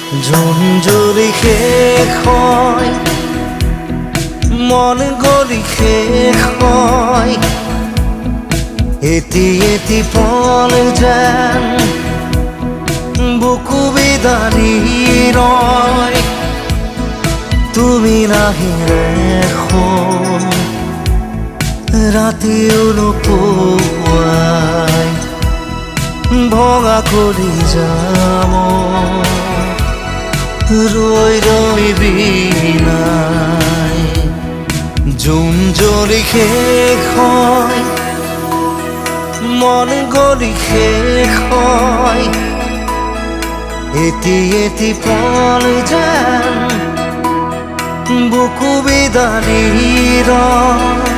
ঝুনঝুরি শেষ হয়, মন গলি শেষ হয়, এটি এটি পল যেন বুকু বিদাৰি ৰয়। তুমি নাহিলে এখন ৰাতিও নোপোৱাই, ভঙা কৰি যাম ৰৈ ৰৈ বিনাই। জোন জ্বলি শেষ হয়, মন গলি শেষ হয়, এটি এটি পল যেন বুকু বিদাৰি ৰয়।